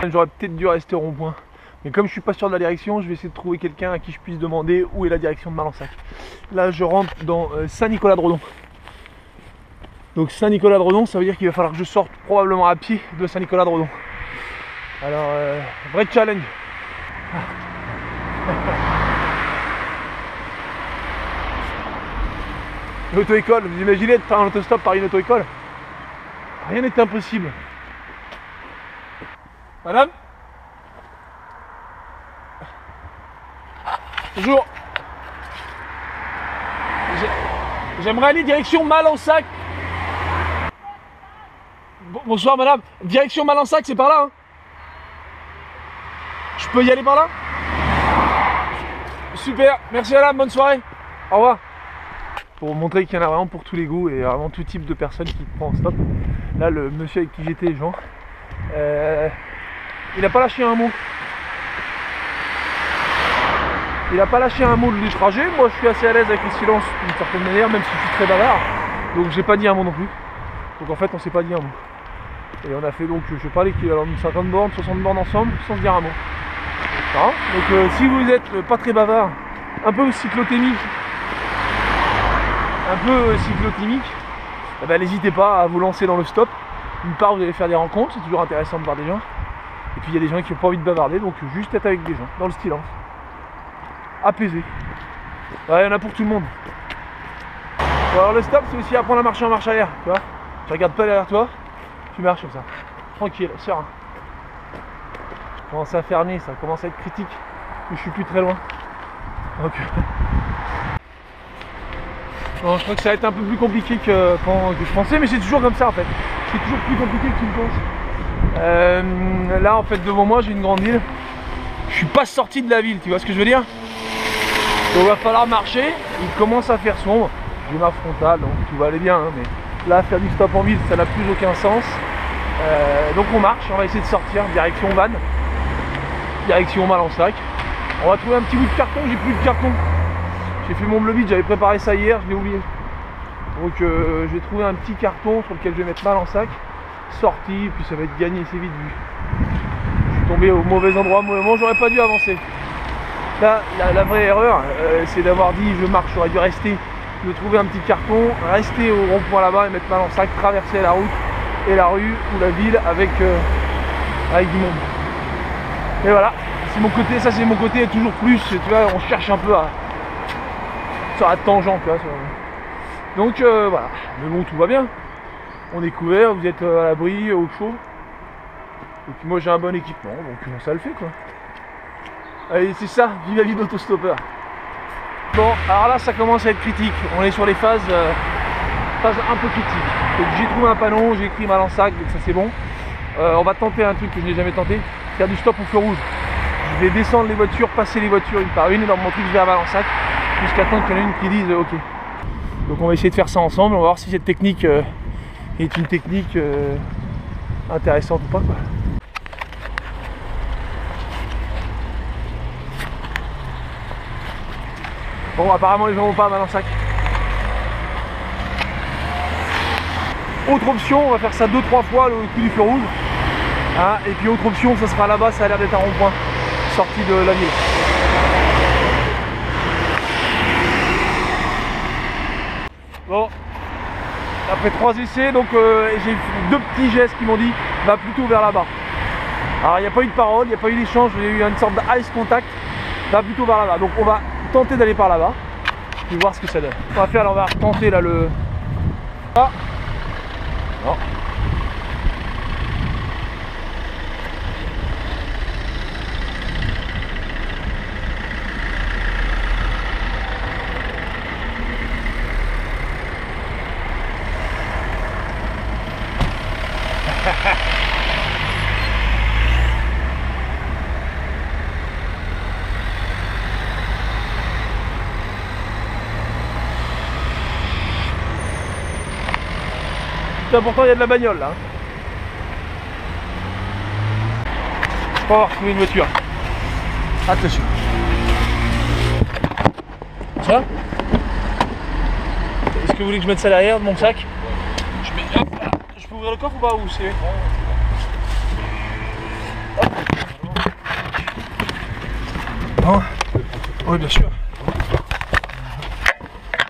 J'aurais peut-être dû rester au rond-point. Mais comme je suis pas sûr de la direction, je vais essayer de trouver quelqu'un à qui je puisse demander où est la direction de Malansac. Là je rentre dans Saint-Nicolas-de-Redon. Donc Saint-Nicolas-de-Redon, ça veut dire qu'il va falloir que je sorte probablement à pied de Saint-Nicolas-de-Redon. Alors, vrai challenge. L'auto-école, vous imaginez de faire un autostop par une auto-école? Rien n'est impossible. Madame? Bonjour. J'aimerais aller direction Malansac. Bonsoir madame. Direction Malansac, c'est par là, hein? Je peux y aller par là? Super, merci madame, bonne soirée. Au revoir. Pour montrer qu'il y en a vraiment pour tous les goûts et vraiment tout type de personnes qui te prend en stop. Là, le monsieur avec qui j'étais, Jean, il n'a pas lâché un mot. Il n'a pas lâché un mot du trajet. Moi, je suis assez à l'aise avec le silence d'une certaine manière, même si je suis très bavard. Donc, j'ai pas dit un mot non plus. Donc, en fait, on s'est pas dit un mot. Et on a fait donc, je sais pas, l'équivalent d'une 50 bornes, 60 bornes ensemble, sans se dire un mot. Hein? Donc, si vous êtes pas très bavard, un peu cyclothémique, eh ben, n'hésitez pas à vous lancer dans le stop. D'une part, vous allez faire des rencontres, c'est toujours intéressant de voir des gens. Et puis il y a des gens qui n'ont pas envie de bavarder, donc juste être avec des gens, dans le silence. Apaisé. Ouais, il y en a pour tout le monde. Bon, alors le stop, c'est aussi apprendre à marcher en marche arrière, tu vois. Tu regardes pas derrière toi, tu marches comme ça. Tranquille, serein. Je commence à faire nuit, ça commence à être critique. Mais je suis plus très loin. Donc Bon, je crois que ça va être un peu plus compliqué que je pensais, mais c'est toujours comme ça en fait. C'est toujours plus compliqué que tu le penses. Là en fait devant moi j'ai une grande ville. Je suis pas sorti de la ville, tu vois ce que je veux dire? Donc il va falloir marcher, il commence à faire sombre. J'ai ma frontale, donc tout va aller bien, hein, mais là faire du stop en ville ça n'a plus aucun sens. Donc on marche, on va essayer de sortir, direction Vannes, direction Malansac. On va trouver un petit bout de carton, j'ai plus de carton. J'ai fait mon bleu vide, j'avais préparé ça hier, je l'ai oublié. Donc je vais trouver un petit carton sur lequel je vais mettre Malansac, sorti, puis ça va être gagné, c'est vite vu. Je suis tombé au mauvais endroit, au mauvais moment, j'aurais pas dû avancer. Là, la vraie erreur, c'est d'avoir dit je marche, j'aurais dû rester, de trouver un petit carton, rester au rond-point là-bas et mettre Malansac, traverser la route et la rue ou la ville avec du monde. Et voilà, c'est mon côté, ça c'est mon côté toujours plus, tu vois, on cherche un peu à sur la tangente, tu vois. Donc voilà, mais bon tout va bien. On est couvert, vous êtes à l'abri, au chaud. Et puis moi j'ai un bon équipement, donc ça le fait quoi. Allez, c'est ça, vive la vie d'autostoppeur. Bon, alors là ça commence à être critique. On est sur les phases un peu critiques. Donc j'ai trouvé un panneau, j'ai écrit Malansac, donc ça c'est bon. On va tenter un truc que je n'ai jamais tenté, faire du stop au feu rouge. Je vais descendre les voitures, passer les voitures une par une et leur montrer que je vais à Malansac jusqu'à temps qu'il y en ait une qui dise ok. Donc on va essayer de faire ça ensemble, on va voir si cette technique est une technique intéressante ou pas quoi. Bon apparemment les gens vont pas à Malansac. Autre option, on va faire ça 2-3 fois le coup du feu rouge. Hein, et puis autre option, ça sera là-bas, ça a l'air d'être un rond-point sorti de la ville. Bon, après 3 essais, donc j'ai 2 petits gestes qui m'ont dit va plutôt vers là-bas. Alors il n'y a pas eu de parole, il n'y a pas eu d'échange, il y a eu une sorte d'eyes contact, va plutôt vers là-bas. Donc on va tenter d'aller par là-bas, puis voir ce que ça donne. On va faire, alors on va tenter là le... Ah. Non. C'est important, il y a de la bagnole là. Je peux avoir trouvé une voiture. Attention. Ça? Est-ce que vous voulez que je mette ça derrière de mon sac? Je mets, hop, là. Je peux ouvrir le coffre ou pas? Où c'est? Bon. Oui, bien sûr.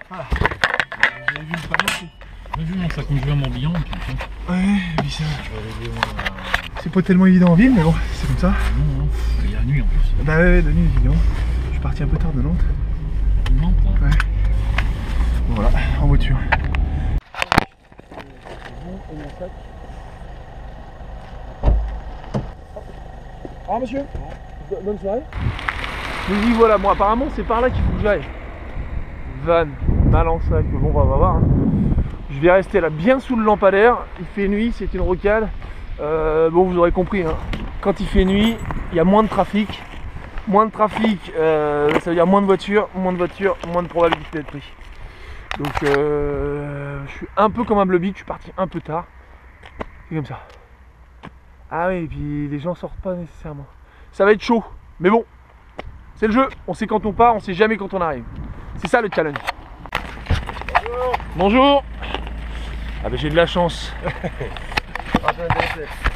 Voilà. Vous avez vu le panneau aussi? J'ai vu mon sac conduit mon bilan. Ouais, mais ça. C'est pas tellement évident en ville, mais bon, c'est comme ça. Non, il y a la nuit en plus. Bah ouais, de nuit évidemment. Je suis parti un peu tard de Nantes. Nantes hein. Ouais. Bon, voilà, en voiture. Au revoir monsieur. Bonne soirée. Je me dis voilà, moi apparemment c'est par là qu'il faut que j'aille. Vannes, Malansac, bon on va voir. Hein. Je vais rester là bien sous le lampadaire, il fait nuit, c'est une rocade. Bon vous aurez compris, hein. Quand il fait nuit, il y a moins de trafic. Moins de trafic, ça veut dire moins de voitures, moins de probabilité d'être pris. Donc je suis un peu comme un bleu vide, je suis parti un peu tard. C'est comme ça. Ah oui, et puis les gens sortent pas nécessairement. Ça va être chaud, mais bon, c'est le jeu. On sait quand on part, on sait jamais quand on arrive. C'est ça le challenge. Bonjour. Bonjour. Ah ben j'ai de la chance.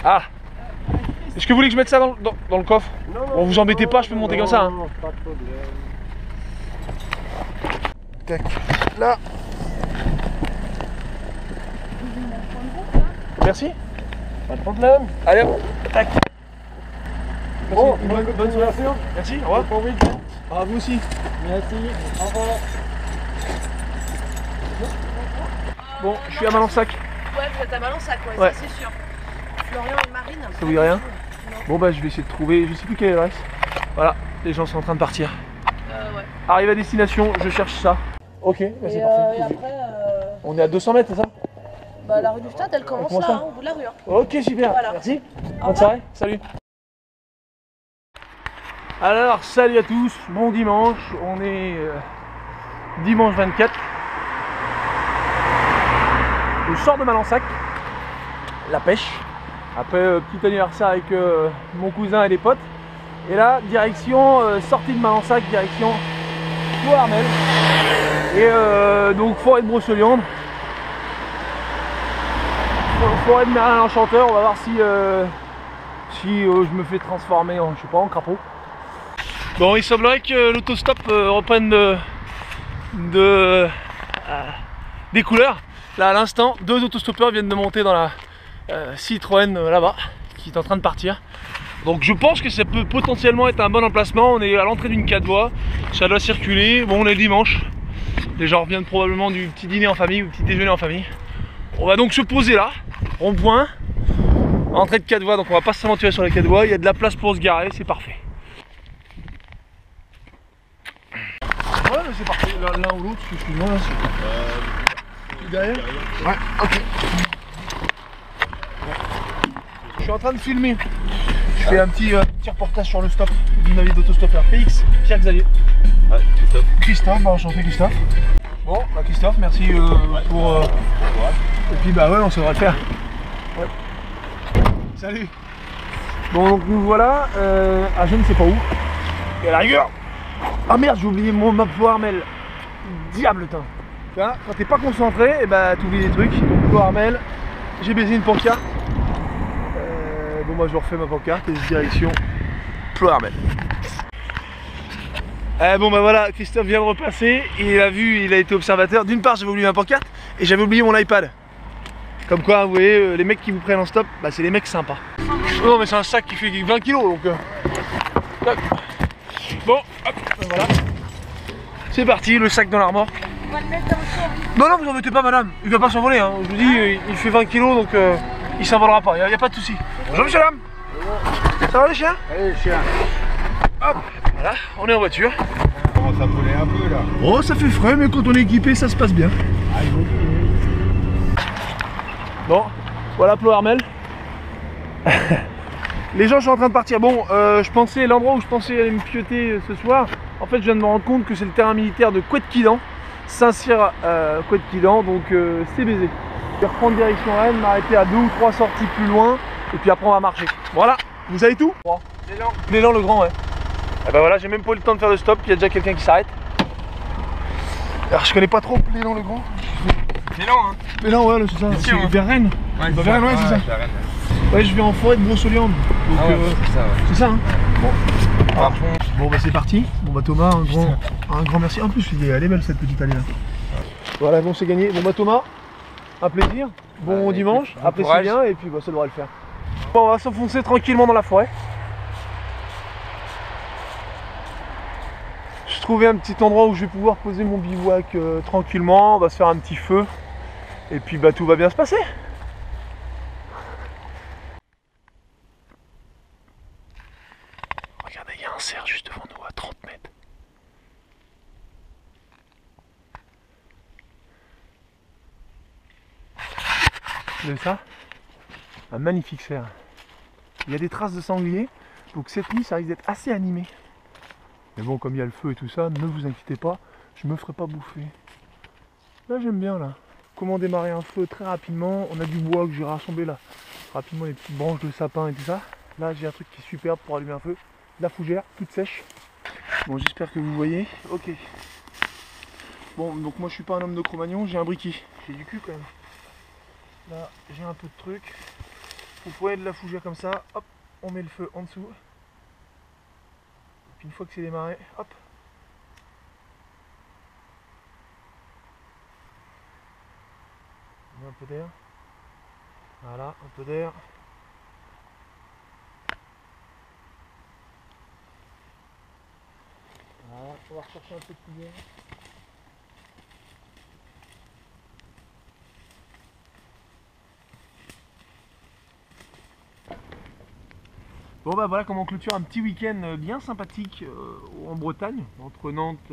Ah. Est-ce que vous voulez que je mette ça dans le coffre? Non, bon, vous embêtez pas, je peux monter comme ça. Hein. Non, pas de problème. Tac, là. Merci. Pas de problème. Allez hop, tac. Bon, bonne soirée. Merci, au revoir. Bon week-end. Ah, vous aussi. Merci, au revoir. Bon, je suis à Malansac. Ouais, vous êtes à Malansac, Ouais. ça c'est sûr. Florian et Marine. Ça vous dit rien? Bon bah je vais essayer de trouver, je sais plus quelle adresse. Voilà, les gens sont en train de partir. Ouais. Arrive à destination, je cherche ça. Ok, bah Et, c'est parfait. et après, On est à 200 mètres, c'est ça? bah, la rue du Stade, elle commence commence là, là au bout de la rue. Hein. Ok, super, Voilà. merci. Bonne revoir. soirée, salut. Alors, salut à tous, bon dimanche, on est dimanche 24. Je sors de Malensac, la pêche. Après, petit anniversaire avec mon cousin et les potes. Et là, direction, sortie de Malensac, direction Ploërmel. Et donc, forêt de Broceliande. Forêt de Merlin l'Enchanteur, on va voir si, je me fais transformer en, je sais pas, en crapaud. Bon, il semblerait que l'autostop reprenne des couleurs. Là, à l'instant, 2 autostoppeurs viennent de monter dans la Citroën là-bas, qui est en train de partir. Donc je pense que ça peut potentiellement être un bon emplacement. On est à l'entrée d'une 4 voies, ça doit circuler. Bon, on est dimanche, les gens reviennent probablement du petit dîner en famille ou petit déjeuner en famille. On va donc se poser là, rond-point, entrée de 4 voies, donc on va pas s'aventurer sur les 4 voies. Il y a de la place pour se garer, c'est parfait. Ouais, mais c'est parfait, l'un ou l'autre, excuse-moi. Derrière? Ouais, ok. Je suis en train de filmer. Je fais un petit reportage sur le stop d'une avis d'autostoppeur. PX, Pierre-Xavier. Ouais, Christophe. Christophe, bah enchanté Christophe. Bon, bah Christophe, merci pour... Et puis bah ouais, on devrait le faire. Ouais. Salut. Bon, donc nous voilà à je ne sais pas où. Et à la rigueur. Ah merde, j'ai oublié ma Ploërmel. Diabletin. Quand t'es pas concentré, et bah t'oublies des trucs. Donc Ploërmel, j'ai baisé une pancarte. Bon moi je refais ma pancarte et direction Ploërmel. Bon bah voilà, Christophe vient de repasser, il a vu, il a été observateur. D'une part j'avais oublié ma pancarte et j'avais oublié mon iPad. Comme quoi vous voyez, les mecs qui vous prennent en stop, bah c'est les mecs sympas. Non mais c'est un sac qui fait 20 kg donc... Bon, hop, voilà. C'est parti, le sac dans l'armoire. On va le mettre dans le champ. Non, non, vous en mettez pas, madame. Il va pas s'envoler. Hein. Je vous dis, il fait 20 kg donc il s'envolera pas. Il n'y a pas de souci. Bonjour, monsieur, dame. Ça va, les chiens? Allez, chien. Hop, voilà, on est en voiture. On commence à brûler un peu là. Oh, ça fait frais, mais quand on est équipé, ça se passe bien. Bon, voilà Ploërmel. Les gens sont en train de partir. Bon, je pensais, l'endroit où je pensais aller me pioter ce soir, en fait, je viens de me rendre compte que c'est le terrain militaire de Couët-Quidan. Saint-Cyr, Couët-Quidan, donc c'est baisé. Je vais reprendre direction Rennes, m'arrêter à 2 ou 3 sorties plus loin, et puis après on va marcher. Voilà, vous savez tout? L'élan. L'élan le grand, ouais. Et ben voilà, j'ai même pas eu le temps de faire le stop, il y a déjà quelqu'un qui s'arrête. Alors je connais pas trop l'élan le grand. L'élan, hein. L'élan, ouais, c'est ça, c'est hein. vers Rennes. Ouais, Vers Rennes, ouais, c'est ça. Ouais, je vais en forêt de Broceliande. Donc c'est ça, ouais. c'est ça, hein. Bon. Ah. Bon bah c'est parti. Bon bah Thomas, un grand merci. En plus elle est belle cette petite allée là. Voilà, bon c'est gagné. Bon bah Thomas, un plaisir. Bon dimanche, bon apprécie courage. bien et puis bah, ça devrait le faire. Bon, on va s'enfoncer tranquillement dans la forêt. J'ai trouvé un petit endroit où je vais pouvoir poser mon bivouac tranquillement. On va se faire un petit feu. Et puis bah tout va bien se passer. Regardez, il y a un cerf juste devant nous à 30 mètres. Vous avez ça? Un magnifique cerf. Il y a des traces de sanglier, donc cette nuit ça risque d'être assez animé. Mais bon, comme il y a le feu et tout ça, ne vous inquiétez pas, je me ferai pas bouffer. Là j'aime bien là. Comment démarrer un feu très rapidement? On a du bois que j'ai rassemblé là. Rapidement les petites branches de sapin et tout ça. Là j'ai un truc qui est superbe pour allumer un feu. De la fougère, toute sèche. Bon j'espère que vous voyez. Ok. Bon donc moi je suis pas un homme de Cro-Magnon, j'ai un briquet. J'ai du cul quand même. Là j'ai un peu de truc. Vous prenez de la fougère comme ça, hop, on met le feu en dessous. Et puis une fois que c'est démarré, hop. On met un peu d'air. Voilà, un peu d'air. Voilà, on va rechercher un peu de fougère. Bon bah voilà comment on clôture un petit week-end bien sympathique en Bretagne, entre Nantes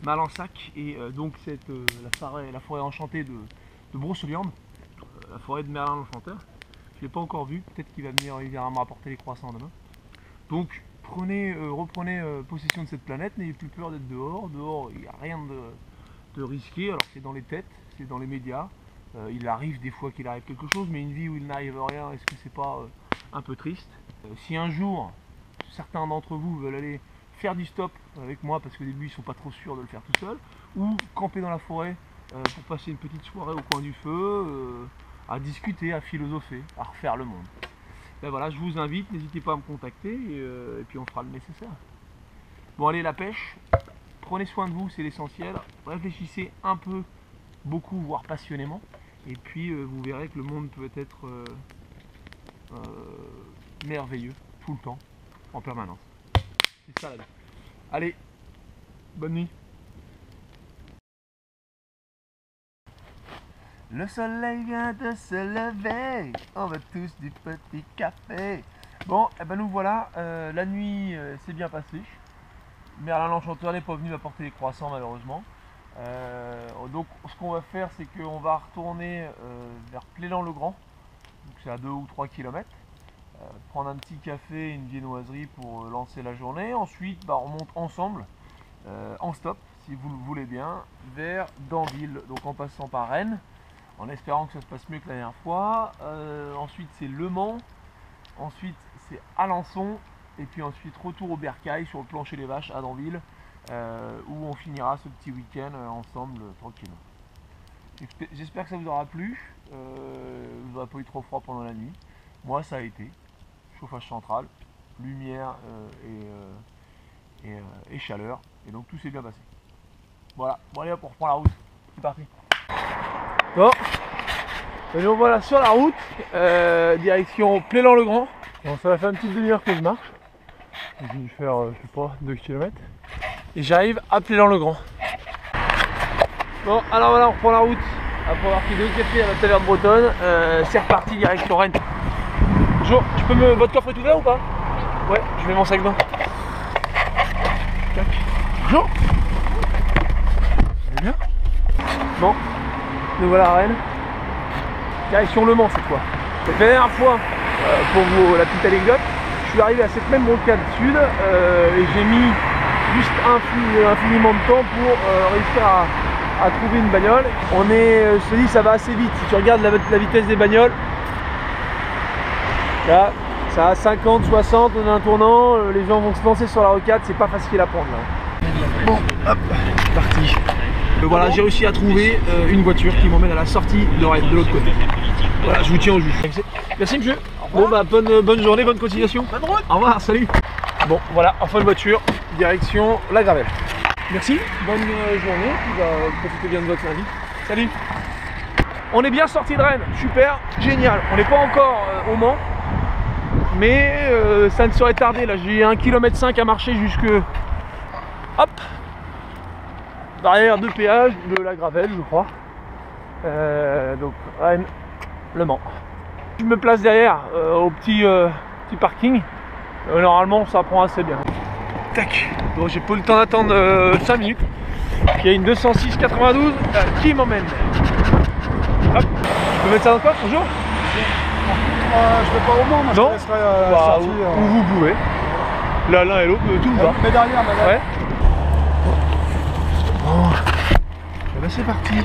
Malansac et donc la forêt enchantée de Broceliande, la forêt de Merlin l'Enchanteur. Je ne l'ai pas encore vu, peut-être qu'il va venir, il viendra me rapporter les croissants demain. Donc reprenez possession de cette planète, n'ayez plus peur d'être dehors. Dehors, il n'y a rien de risqué, alors c'est dans les têtes, c'est dans les médias. Il arrive des fois qu'il arrive quelque chose, mais une vie où il n'arrive rien, est-ce que c'est pas un peu triste? Si un jour, certains d'entre vous veulent aller faire du stop avec moi, parce qu'au début ils ne sont pas trop sûrs de le faire tout seul, ou camper dans la forêt pour passer une petite soirée au coin du feu, à discuter, à philosopher, à refaire le monde. Ben voilà, je vous invite, n'hésitez pas à me contacter et puis on fera le nécessaire. Bon allez, la pêche, prenez soin de vous, c'est l'essentiel. Réfléchissez un peu, beaucoup, voire passionnément. Et puis vous verrez que le monde peut être merveilleux, tout le temps, en permanence. C'est ça la vie. Allez, bonne nuit. Le soleil vient de se lever, on veut tous du petit café. Bon, et ben nous voilà, la nuit s'est bien passée. Merlin l'Enchanteur n'est pas venu m'apporter les croissants malheureusement. Donc ce qu'on va faire, c'est qu'on va retourner vers Plélan-le-Grand, donc c'est à 2 ou 3 km, prendre un petit café, une viennoiserie pour lancer la journée. Ensuite, on remonte ensemble, en stop, si vous le voulez bien, vers Danville, donc en passant par Rennes, en espérant que ça se passe mieux que la dernière fois. Ensuite c'est Le Mans, ensuite c'est Alençon, et puis ensuite retour au Bercail sur le plancher des vaches à Danville, où on finira ce petit week-end ensemble tranquillement. J'espère que ça vous aura plu, vous n'aurez pas eu trop froid pendant la nuit. Moi ça a été, chauffage central, lumière et chaleur, et donc tout s'est bien passé. Voilà, bon allez hop, on reprend la route, c'est parti. Bon, et nous voilà sur la route, direction Plélan-le-Grand. Bon, ça va faire une petite demi-heure que je marche. J'ai dû faire, je sais pas, 2 km. Et j'arrive à Plélan-le-Grand. Bon, alors voilà, on reprend la route. Après avoir pris 2 cafés à la taverne bretonne, c'est reparti direction Rennes. Bonjour, votre coffre est ouvert ou pas? Ouais, je mets mon sac dedans. Tac. Bonjour. Vous allez bien? Bon, nous voilà à Rennes. Direction Le Mans cette fois. La dernière fois, pour vous la petite anecdote, je suis arrivé à cette même rocade sud et j'ai mis juste infiniment de temps pour réussir à trouver une bagnole. Je te dis, ça va assez vite. Si tu regardes la vitesse des bagnoles, là, ça a 50, 60, on a un tournant, les gens vont se lancer sur la rocade, c'est pas facile à prendre là. Bon, hop, c'est parti. Voilà, j'ai réussi à trouver une voiture qui m'emmène à la sortie de Rennes, de l'autre côté. Voilà, je vous tiens au jus. Merci monsieur. Bon bah bonne journée, bonne continuation. Bonne route. Au revoir, salut. Bon voilà, enfin de voiture, direction la Gravelle. Merci, bonne journée, profitez bien de votre lundi. Salut. On est bien sorti de Rennes, super, génial. On n'est pas encore au Mans, mais ça ne saurait tarder. Là j'ai 1,5 km à marcher jusque... Hop, barrière de péage de la Gravelle je crois. Donc Rennes, Le Mans. Je me place derrière au petit parking. Normalement ça prend assez bien. Tac. Donc j'ai pas eu le temps d'attendre 5 minutes. Il y a une 206-92 qui m'emmène. Hop. Je peux mettre ça dans le coffre? Bonjour. Je vais pas au Mans, moi je te laisserai la sortie. Où vous pouvez. Là l'un et l'autre, tout me va. Mais derrière, madame. Ouais. Bon. Et ben c'est parti.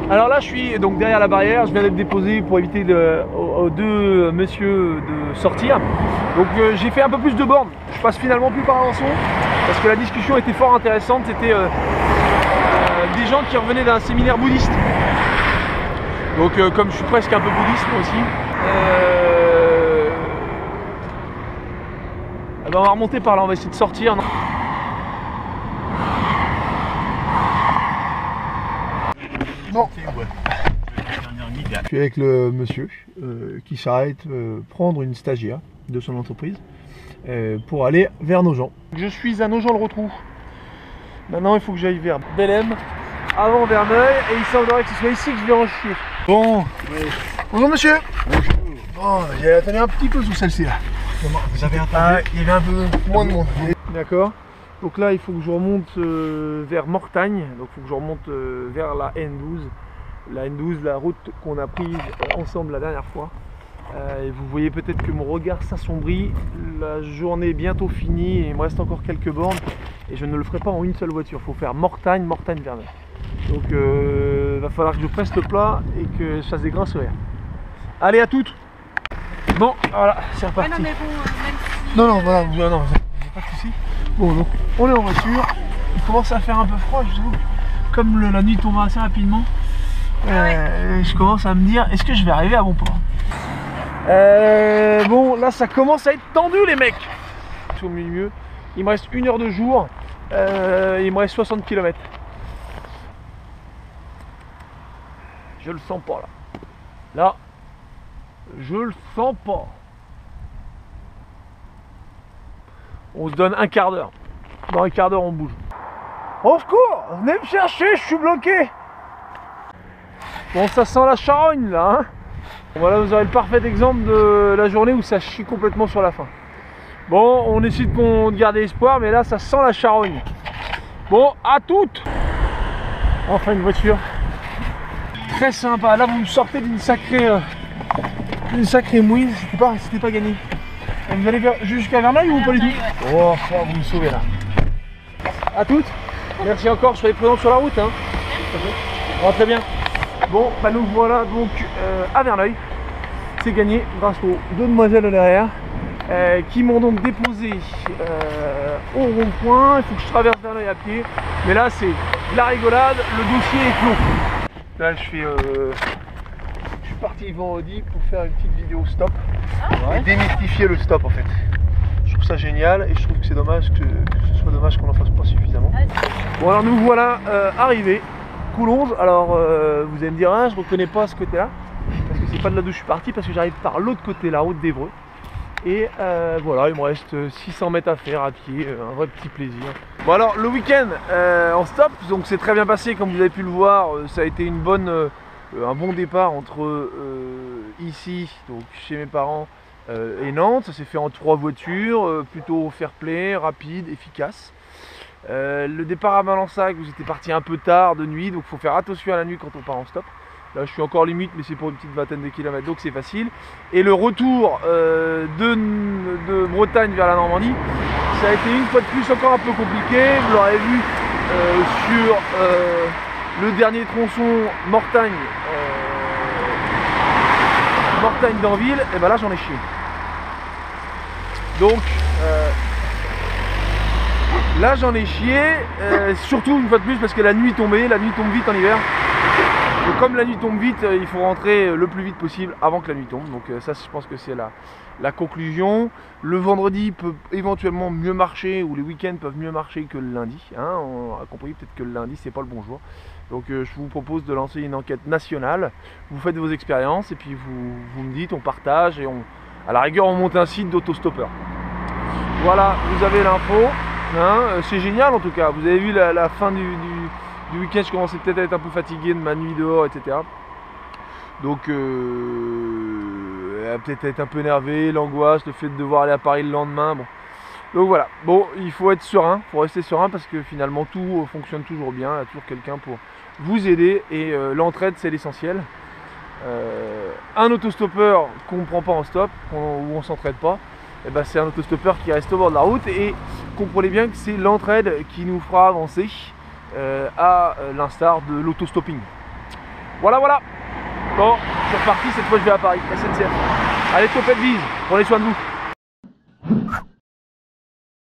Alors là je suis donc derrière la barrière, je viens d'être déposé pour éviter aux deux messieurs de sortir. Donc j'ai fait un peu plus de bornes, je passe finalement plus par Alençon parce que la discussion était fort intéressante, c'était des gens qui revenaient d'un séminaire bouddhiste. Donc comme je suis presque un peu bouddhiste moi aussi, ben on va remonter par là, on va essayer de sortir. Bon. Je suis avec le monsieur qui s'arrête prendre une stagiaire de son entreprise pour aller vers Nogent. Je suis à Nogent-le-Rotrou. Maintenant il faut que j'aille vers Bellem, avant Verneuil, et il semblerait que ce soit ici que je vais en chier. Bon. Oui. Bonjour monsieur. Bonjour. Bon, j'ai attendu un petit peu sous celle-ci là. Vous avez entendu? Il y avait un peu moins de monde. D'accord. Donc là il faut que je remonte vers Mortagne, donc il faut que je remonte vers la N12. La N12, la route qu'on a prise ensemble la dernière fois. Et vous voyez peut-être que mon regard s'assombrit. La journée est bientôt finie et il me reste encore quelques bornes. Et je ne le ferai pas en une seule voiture. Il faut faire Mortagne, Mortagne-Verneuil. Donc il va falloir que je presse le plat et que je fasse des grands sourires. Allez, à toutes. Bon, voilà, c'est reparti. Ouais, non, mais bon, même si... Non, voilà, non, pas de soucis. Bon, donc on est en voiture. Il commence à faire un peu froid, je trouve. Comme la nuit tombe assez rapidement. Je commence à me dire, est-ce que je vais arriver à bon port? Bon, là ça commence à être tendu les mecs. Je suis au milieu. Il me reste 1 heure de jour. Il me reste 60 km. Je le sens pas là. Là, je le sens pas. On se donne un quart d'heure. Dans un quart d'heure on bouge. Au secours, venez me chercher, je suis bloqué. Bon, ça sent la charogne là, hein. Voilà, vous aurez le parfait exemple de la journée où ça chie complètement sur la fin. Bon, on essaie de garder espoir, mais là ça sent la charogne. Bon, à toutes. Enfin une voiture très sympa. Là vous me sortez d'une sacrée mouine, c'était pas gagné. Et vous allez jusqu'à Verneuil ou pas du tout? Oh, vous me sauvez là. À toutes. Merci encore, soyez présents sur la route, hein. Rentrez bien. Bon, bah nous voilà donc à Verneuil. C'est gagné grâce aux 2 demoiselles derrière qui m'ont donc déposé au rond-point. Il faut que je traverse Verneuil à pied. Mais là c'est la rigolade, le dossier est clos. Là je suis parti vendredi pour faire une petite vidéo stop. Et démystifier le stop en fait. Je trouve ça génial et je trouve que c'est dommage que ce soit dommage qu'on n'en fasse pas suffisamment. Bon alors nous voilà arrivés. Coulonges, alors vous allez me dire, ah, je reconnais pas ce côté là, parce que c'est pas de là d'où je suis parti, parce que j'arrive par l'autre côté, la route d'Évreux. Et voilà, il me reste 600 mètres à faire à pied, un vrai petit plaisir. Bon alors le week-end en stop, donc c'est très bien passé comme vous avez pu le voir, ça a été un bon départ entre ici, donc chez mes parents, et Nantes. Ça s'est fait en 3 voitures, plutôt fair play, rapide, efficace. Le départ à Valensac, vous étiez parti un peu tard de nuit, donc il faut faire attention à la nuit quand on part en stop. Là je suis encore limite, mais c'est pour une petite vingtaine de kilomètres, donc c'est facile. Et le retour de Bretagne vers la Normandie, ça a été une fois de plus encore un peu compliqué. Vous l'aurez vu sur le dernier tronçon Mortagne-Danville, et ben là j'en ai chié. Donc là j'en ai chié, surtout une fois de plus parce que la nuit tombait, la nuit tombe vite en hiver. Donc comme la nuit tombe vite, il faut rentrer le plus vite possible avant que la nuit tombe. Donc ça je pense que c'est la conclusion. Le vendredi peut éventuellement mieux marcher, ou les week-ends peuvent mieux marcher que le lundi. Hein. On a compris peut-être que le lundi c'est pas le bon jour. Donc je vous propose de lancer une enquête nationale. Vous faites vos expériences et puis vous me dites, on partage et à la rigueur on monte un site d'autostoppeur. Voilà, vous avez l'info. Hein, c'est génial en tout cas. Vous avez vu la fin du week-end, je commençais peut-être à être un peu fatigué de ma nuit dehors, etc. Donc peut-être être un peu énervé, l'angoisse, le fait de devoir aller à Paris le lendemain. Bon. Donc voilà, bon, il faut être serein, il faut rester serein parce que finalement tout fonctionne toujours bien, il y a toujours quelqu'un pour vous aider et l'entraide c'est l'essentiel. Un autostoppeur qu'on ne prend pas en stop, où on ne s'entraide pas, eh ben, c'est un autostoppeur qui reste au bord de la route, et comprenez bien que c'est l'entraide qui nous fera avancer à l'instar de l'autostopping. Voilà. Bon, je suis reparti, cette fois je vais à Paris, SNCF. Allez, topette bise, prenez soin de vous.